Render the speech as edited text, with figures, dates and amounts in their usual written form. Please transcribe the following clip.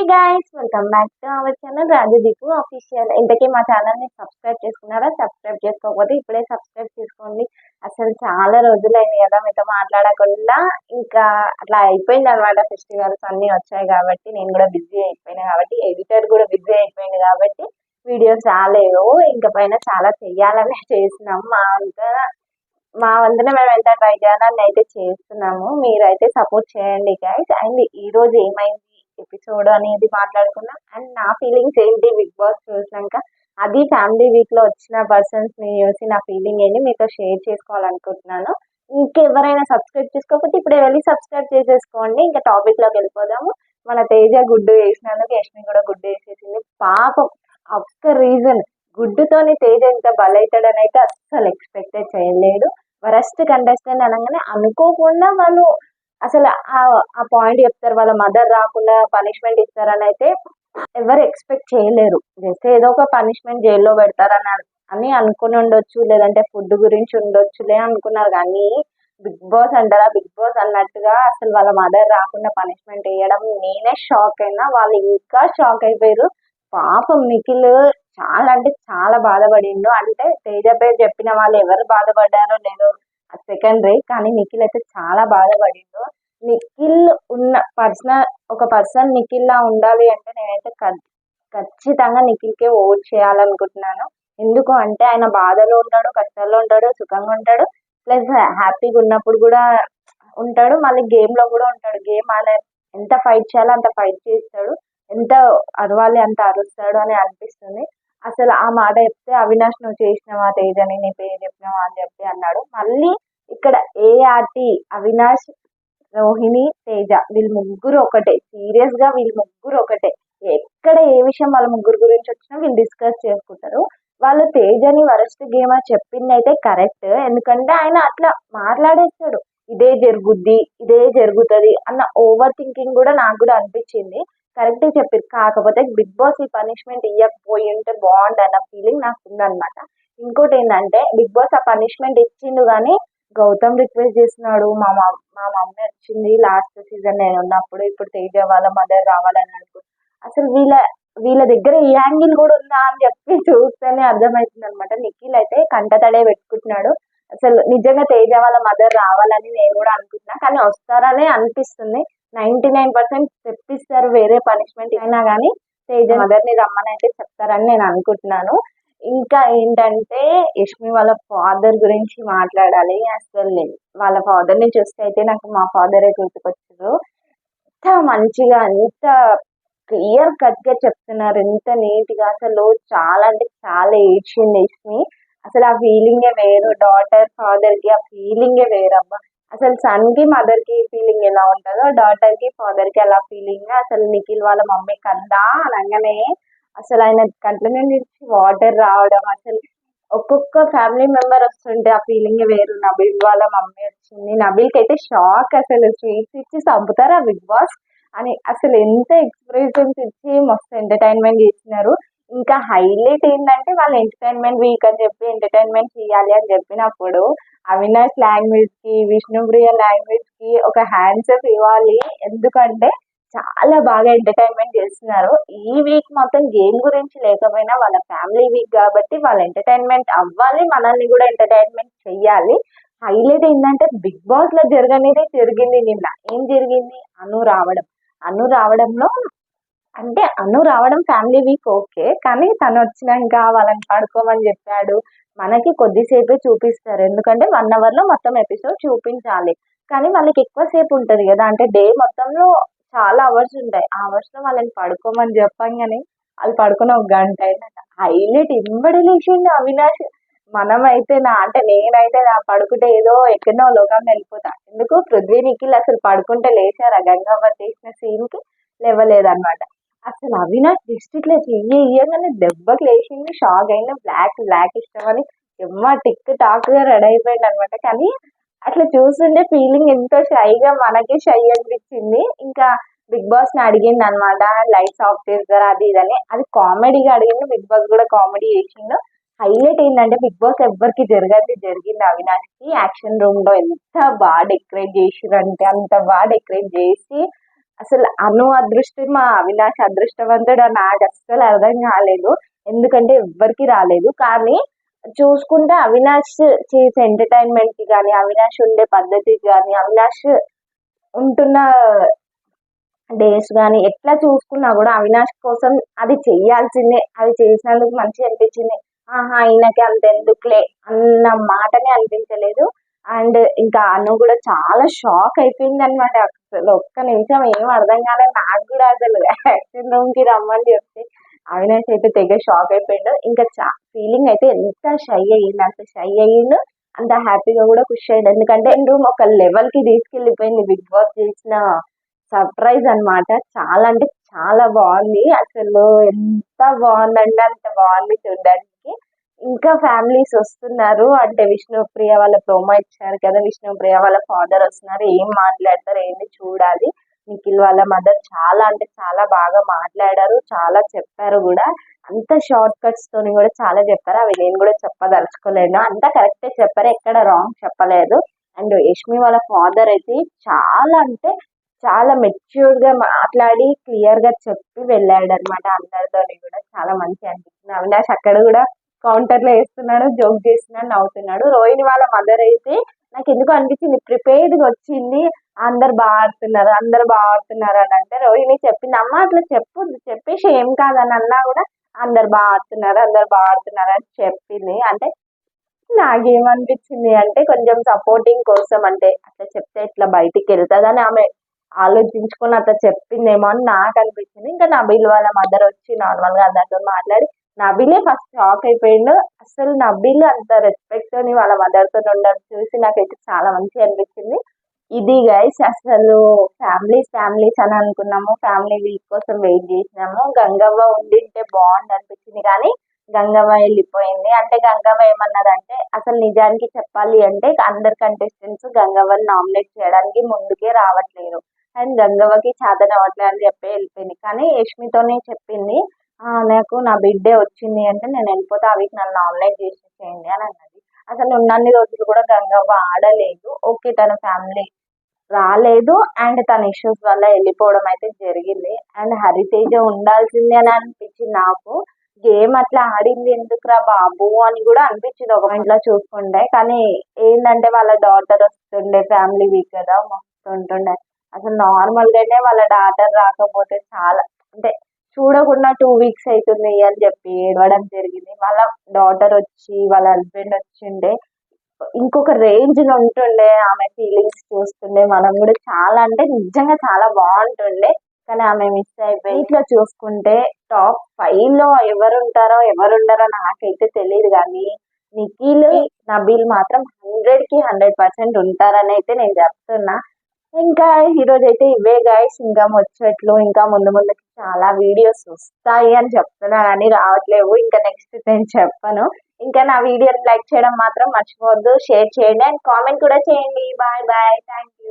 Guys, welcome back to our channel Rajadeep official. ఇంతకీ మా channel ని సబ్స్క్రైబ్ చేసుకున్నారా? సబ్స్క్రైబ్ చేసుకోకపోతే ఇప్పుడే సబ్స్క్రైబ్ చేసుకోండి. అసలు చాలా రోజులైంది కదా మీతో మాట్లాడకుండా. ఇంకా అట్లా అయిపోయింది అనమాట. ఫెస్టివల్స్ అన్ని వచ్చాయి కాబట్టి నేను కూడా బిజీ అయిపోయినా కాబట్టి, ఎడిటర్ కూడా బిజీ అయిపోయింది కాబట్టి వీడియోస్ రాలేవు. ఇంకా పైన చాలా చెయ్యాలని చేసినాం. మా వంతున మేము ఎంత ట్రై చేయాలని అయితే చేస్తున్నాము. మీరైతే సపోర్ట్ చేయండి గైస్. అండ్ ఈ రోజు ఏమైంది ఎపిసోడ్ అనేది మాట్లాడుకున్నాం. అండ్ నా ఫీలింగ్స్ ఏంటి బిగ్ బాస్ చూసినాక, అది ఫ్యామిలీ వీక్ లో వచ్చిన పర్సన్స్ ని చూసి నా ఫీలింగ్ ఏంటి మీతో షేర్ చేసుకోవాలనుకుంటున్నాను. ఇంకెవరైనా సబ్స్క్రైబ్ చేసుకోకపోతే ఇప్పుడే వెళ్ళి సబ్స్క్రైబ్ చేసేసుకోండి. ఇంకా టాపిక్ లోకి వెళ్ళిపోదాము. మన తేజ గుడ్డు వేసినందుకు యష్మి కూడా గుడ్డు వేసేసింది. పాపం ఒక్క రీజన్, గుడ్డుతోని తేజ ఇంత బలైతాడని అయితే అస్సలు ఎక్స్పెక్టెడ్ చేయలేడు. వరస్ట్ కంటెస్టెంట్ అనగానే అనుకోకుండా వాళ్ళు అసలు ఆ పాయింట్ చెప్తారు. వాళ్ళ మదర్ రాకుండా పనిష్మెంట్ ఇస్తారని అయితే ఎవరు ఎక్స్పెక్ట్ చేయలేరు. జస్ట్ ఏదో ఒక పనిష్మెంట్ జైల్లో పెడతారని అని అనుకుని ఉండొచ్చు, లేదంటే ఫుడ్ గురించి ఉండొచ్చులే అనుకున్నారు. కానీ బిగ్ బాస్ అంటారా, బిగ్ బాస్ అన్నట్టుగా అసలు వాళ్ళ మదర్ రాకుండా పనిష్మెంట్ వేయడం నేనే షాక్ అయినా. వాళ్ళు ఇంకా షాక్ అయిపోయారు. పాపం నిఖిల్ చాలా అంటే చాలా బాధపడిండు. అంటే తేజ పేరు చెప్పిన వాళ్ళు ఎవరు బాధపడ్డారో లేదో సెకండరీ, కానీ నిఖిల్ అయితే చాలా బాధపడిండు. నిఖిల్ ఉన్న ఒక పర్సన్ నిఖిల్ లా ఉండాలి అంటే నేనైతే ఖచ్చితంగా నిఖిల్కే ఓట్ చేయాలనుకుంటున్నాను. ఎందుకు అంటే ఆయన బాధలో ఉంటాడు, కష్టాల్లో ఉంటాడు, సుఖంగా ఉంటాడు, ప్లస్ హ్యాపీగా ఉన్నప్పుడు కూడా ఉంటాడు, మళ్ళీ గేమ్ లో కూడా ఉంటాడు. గేమ్ ఆయన ఎంత ఫైట్ చేయాలో అంత ఫైట్ చేస్తాడు, ఎంత అరవాలి అంత అరుస్తాడు అని అనిపిస్తుంది. అసలు ఆ మాట చెప్తే అవినాష్ నువ్వు చేసినావా తేజని, నీ పేరు చెప్పినావా అని చెప్పి అన్నాడు. మళ్ళీ ఇక్కడ ఏఆర్టీ అవినాష్, రోహిణి, తేజ వీళ్ళు ముగ్గురు ఒకటే. సీరియస్ గా వీళ్ళు ముగ్గురు ఒకటే. ఎక్కడ ఏ విషయం వాళ్ళ ముగ్గురు గురించి వచ్చినా వీళ్ళు డిస్కస్ చేసుకుంటారు. వాళ్ళు తేజని వరస్ట్ గేమ్ అని చెప్పింది అయితే కరెక్ట్. ఎందుకంటే ఆయన అట్లా మాట్లాడేస్తాడు, ఇదే జరుగుద్ది, ఇదే జరుగుతుంది అన్న ఓవర్ థింకింగ్ కూడా నాకు కూడా అనిపించింది. కరెక్ట్ చెప్పారు. కాకపోతే బిగ్ బాస్ ఈ పనిష్మెంట్ ఇవ్వకపోయి ఉంటే బాగుండు అన్న ఫీలింగ్ నాకు ఉందన్నమాట. ఇంకోటి ఏంటంటే బిగ్ బాస్ ఆ పనిష్మెంట్ ఇచ్చిండు కానీ గౌతమ్ రిక్వెస్ట్ చేస్తున్నాడు. మా మమ్మీ వచ్చింది లాస్ట్ సీజన్ నేను ఉన్నప్పుడు, ఇప్పుడు తేజ వాళ్ళ మదర్ రావాలని అనుకో. అసలు వీళ్ళ దగ్గర ఈ యాంగిల్ కూడా ఉందా అని చెప్పి చూస్తేనే అర్థమవుతుంది అనమాట. నిఖిల్ అయితే కంటతడే పెట్టుకుంటున్నాడు. అసలు నిజంగా తేజ వాళ్ళ మదర్ రావాలని నేను కూడా అనుకుంటున్నా, కానీ వస్తారనే అనిపిస్తుంది. 99% తెప్పిస్తారు వేరే పనిష్మెంట్ అయినా కానీ తేజ మదర్ ని రమ్మని అయితే చెప్తారని నేను అనుకుంటున్నాను. ఇంకా ఏంటంటే యష్మి వాళ్ళ ఫాదర్ గురించి మాట్లాడాలి. అసలు వాళ్ళ ఫాదర్ ని చూస్తే అయితే నాకు మా ఫాదరే గుర్తుకొచ్చారు. ఎంత మంచిగా, ఎంత క్లియర్ కట్ గా చెప్తున్నారు, ఎంత నీట్ గా. అసలు చాలా అంటే చాలా ఏడ్చింది యష్మి. అసలు ఆ ఫీలింగే వేరు. డాటర్ ఫాదర్ కి ఆ ఫీలింగే వేరబ్బా. అసలు సన్ కి మదర్ కి ఫీలింగ్ ఎలా ఉంటుందో డాటర్ కి ఫాదర్ కి అలా ఫీలింగ్. అసలు నిఖిల్ వాళ్ళ మమ్మీ కందా అనగానే అసలు ఆయన కంట్ల నుంచి వాటర్ రావడం, అసలు ఒక్కొక్క ఫ్యామిలీ మెంబర్ వస్తుంటే ఆ ఫీలింగ్ వేరు. నబీల్ వాళ్ళ మమ్మీ వచ్చింది. నబీల్ కి అయితే షాక్, అసలు స్వీట్స్ ఇచ్చి చంపుతారా బిగ్ బాస్ అని. అసలు ఎంత ఎక్స్ప్రెషన్స్ ఇచ్చి మస్తు ఎంటర్టైన్మెంట్ చేస్తున్నారు. ఇంకా హైలైట్ ఏంటంటే వాళ్ళు ఎంటర్టైన్మెంట్ వీక్ అని చెప్పి ఎంటర్టైన్మెంట్ చేయాలి అని చెప్పినప్పుడు అవినాష్ లాంగ్వేజ్ కి, విష్ణుప్రియ లాంగ్వేజ్ కి ఒక హ్యాండ్స్ అప్ ఇవ్వాలి. ఎందుకంటే చాలా బాగా ఎంటర్టైన్మెంట్ చేస్తున్నారు. ఈ వీక్ మొత్తం గేమ్ గురించి లేకపోయినా వాళ్ళ ఫ్యామిలీ వీక్ కాబట్టి వాళ్ళు ఎంటర్టైన్మెంట్ అవ్వాలి, మనల్ని కూడా ఎంటర్టైన్మెంట్ చెయ్యాలి. హైలైట్ ఏంటంటే బిగ్ బాస్ లో జరగనిదే జరిగింది నిన్న. ఏం జరిగింది? అను రావడంలో అంటే అను రావడం ఫ్యామిలీ వీక్ ఓకే, కానీ తను వచ్చినాక వాళ్ళని పడుకోమని చెప్పాడు. మనకి కొద్దిసేపే చూపిస్తారు, ఎందుకంటే 1 hour లో మొత్తం ఎపిసోడ్ చూపించాలి. కానీ వాళ్ళకి ఎక్కువ సేపు ఉంటది కదా, అంటే డే మొత్తంలో చాలా అవర్స్ ఉంటాయి. ఆ అవర్స్ లో వాళ్ళని పడుకోమని చెప్పంగానే వాళ్ళు పడుకున్న 1 గంట అయిందట. హైలైట్ ఇంబడి లేచిండు అవినాష్. మనమైతే అంటే నేనైతే నా పడుకుంటే ఏదో ఎక్కడో లోకం వెళ్ళిపోతా. ఎందుకు పృథ్వీ నిఖిల్ అసలు పడుకుంటే లేచారా గంగవ్వ చేసిన సీన్ కి? లేవలేదన్నమాట. అసలు అవినాష్ డిస్ట్రిక్ట్ లో ఇయ్యగానే దెబ్బకి లేచింది. షాక్ అయిన బ్లాక్ ఇష్టం అని ఎమ్మ టిక్ టాక్ గా రెడీ అయిపోయింది అనమాట. కానీ అట్లా చూస్తుంటే ఫీలింగ్ ఎంతో షైగా, మనకి షై అనిపించింది. ఇంకా బిగ్ బాస్ ని అడిగింది అనమాట, లైట్స్ ఆఫ్ చేస్తారా అది ఇదని. అది కామెడీగా అడిగింది. బిగ్ బాస్ కూడా కామెడీ చేసిండు. హైలైట్ ఏంటంటే బిగ్ బాస్ ఎవ్వరికి జరిగింది అవినాష్ కి. యాక్షన్ రూమ్ లో ఎంత బాగా డెకరేట్ చేసిరంటే అంత బాగా డెకరేట్ చేసి అసలు అను అదృష్టం మా అవినాష్ అదృష్టవంతుడు నాకు అస్సలు అర్థం కాలేదు. ఎందుకంటే ఎవ్వరికి రాలేదు. కానీ చూసుకుంటే అవినాష్ చేసే ఎంటర్టైన్మెంట్ కి కానీ, అవినాష్ ఉండే పద్ధతికి కానీ, అవినాష్ ఉంటున్న డేస్ గాని ఎట్లా చూసుకున్నా కూడా అవినాష్ కోసం అది చెయ్యాల్సిందే. అది చేసినందుకు మంచిగా అనిపించింది. ఆహా! ఈయనకి అంతెందుకులే అన్న మాటనే అనిపించలేదు. అండ్ ఇంకా అను కూడా చాలా షాక్ అయిపోయిందనమాట. అసలు ఒక్క నిమిషం ఏం అర్థం కాలేదు నాకు కూడా అసలు. యాక్షన్ రూమ్‌కి రమ్మని చెప్తే అవినాష్ అయితే తెగ షాక్ అయిపోయిండు. ఇంకా ఫీలింగ్ అయితే ఎంత షై అయ్యిండు, అంత షై అయ్యిండు. అంత హ్యాపీగా కూడా ఖుషి అయ్యిండు. ఎందుకంటే రూమ్ ఒక లెవెల్‌కి తీసుకెళ్ళిపోయింది బిగ్ బాస్ చేసిన సర్ప్రైజ్ అన్నమాట. చాలా అంటే చాలా బాగుంది. అసలు ఎంత బాగుందంటే అంత బాగుంది చూడ్డానికి. ఇంకా ఫ్యామిలీస్ వస్తున్నారు. అంటే విష్ణుప్రియ వాళ్ళ ప్రోమో ఇచ్చారు కదా! విష్ణుప్రియ వాళ్ళ ఫాదర్ వస్తున్నారు. ఏం మాట్లాడతారు ఏంది చూడాలి. నిఖిల్ వాళ్ళ మదర్ చాలా అంటే చాలా బాగా మాట్లాడారు. చాలా చెప్పారు కూడా. అంత షార్ట్ కట్స్ తోని కూడా చాలా చెప్పారు. అవి నేను కూడా చెప్పదలుచుకోలేను. అంతా కరెక్టే చెప్పారు. ఎక్కడ రాంగ్ చెప్పలేదు. అండ్ యష్మి వాళ్ళ ఫాదర్ అయితే చాలా అంటే చాలా మెచ్యూర్డ్ గా మాట్లాడి క్లియర్ గా చెప్పి వెళ్ళాడు అనమాట. అందరితోని కూడా చాలా మంచిగా అనిపించింది. అవినాష్ అక్కడ కూడా కౌంటర్ లో వేస్తున్నాడు, జోక్ చేస్తున్నాడు, నవ్వుతున్నాడు. రోహిణి వాళ్ళ మదర్ అయితే నాకు ఎందుకు అనిపించింది ప్రిపేర్డ్ గా వచ్చింది. అందరు బాగా ఆడుతున్నారు, అందరు బాగా ఆడుతున్నారు అని అంటే రోహిణి చెప్పింది, అమ్మ అట్లా చెప్పు, చెప్పేసి ఏం కాదని అన్నా కూడా అందరు బాగా ఆడుతున్నారు, అందరు బాగా ఆడుతున్నారు అని చెప్పింది. అంటే నాకేమనిపించింది అంటే కొంచెం సపోర్టింగ్ కోసం, అంటే అట్లా చెప్తే ఇట్లా బయటికి వెళ్తుందని ఆమె ఆలోచించుకొని అట్లా చెప్పిందేమో అని నాకు అనిపించింది. ఇంకా నబీల్ వాళ్ళ మదర్ వచ్చి నార్మల్ గా అందరితో మాట్లాడి నబీలే ఫస్ట్ షాక్ అయిపోయిండు. అసలు నబీల్ అంత రెస్పెక్ట్ అని వాళ్ళ మదర్ తో ఉండడం చూసి నాకైతే చాలా మంచిగా అనిపించింది. ఇది గైస్ అసలు ఫ్యామిలీస్ అని అనుకున్నాము. ఫ్యామిలీ వీక్ కోసం వెయిట్ చేసినాము. గంగవ్వ ఉండింటే బాగుండు అనిపించింది కానీ గంగవ్వ వెళ్ళిపోయింది. అంటే గంగవ్వ ఏమన్నదంటే అసలు నిజానికి చెప్పాలి అంటే అందరు కంటెస్టెంట్స్ గంగవ్వని నామినేట్ చేయడానికి ముందుకే రావట్లేరు. అండ్ గంగవ్వకి చేతన అవ్వట్లేదు అని చెప్పి వెళ్ళిపోయింది. కానీ యష్మితోనే చెప్పింది, నాకు నా బిడ్డే వచ్చింది అంటే నేను వెళ్ళిపోతే ఆ వీక్ నన్ను నామినేట్ చేసేసేయండి అని అన్నది. అసలు ఉన్నన్ని రోజులు కూడా గంగవ్వ ఆడలేదు. ఓకే తన ఫ్యామిలీ రాలేదు అండ్ తన ఇష్యూస్ వల్ల వెళ్ళిపోవడం అయితే జరిగింది. అండ్ హరితేజ ఉండాల్సిందే అని అనిపించింది నాకు. గేమ్ అట్లా ఆడింది ఎందుకురా బాబు అని కూడా అనిపించింది ఒక ఇంట్లో చూసుకుంటే. కానీ ఏంటంటే వాళ్ళ డాటర్ వస్తుండే, ఫ్యామిలీ వీక్ కదా మస్తు ఉంటుండే. అసలు నార్మల్ గానే వాళ్ళ డాటర్ రాకపోతే చాలా అంటే చూడకుండా 2 వీక్స్ అవుతుంది అని చెప్పి ఏడవడం జరిగింది. వాళ్ళ డాటర్ వచ్చి వాళ్ళ హస్బెండ్ వచ్చిండే ఇంకొక రేంజ్ లో ఉంటుండే. ఆమె ఫీలింగ్స్ చూస్తుండే మనం కూడా చాలా అంటే నిజంగా చాలా బాగుంటుండే. కానీ ఆమె మిస్ అయిపోయి ఇట్లా చూసుకుంటే టాప్ 5 లో ఎవరుంటారో నాకైతే తెలియదు. కానీ నిఖిల్, నబీల్ మాత్రం 100% ఉంటారని అయితే నేను చెప్తున్నా. ఇంకా ఈ రోజు అయితే ఇవే గైస్. ఇంకా ముచ్చట్లు ఇంకా ముందు ముందుకి చాలా వీడియోస్ వస్తాయి అని చెప్తున్నా కానీ రావట్లేవు. ఇంకా నెక్స్ట్ నేను చెప్పను. ఇంకా నా వీడియోని లైక్ చేయడం మాత్రం మర్చిపోవద్దు, షేర్ చేయండి అండ్ కామెంట్ కూడా చేయండి. Bye bye, thank you.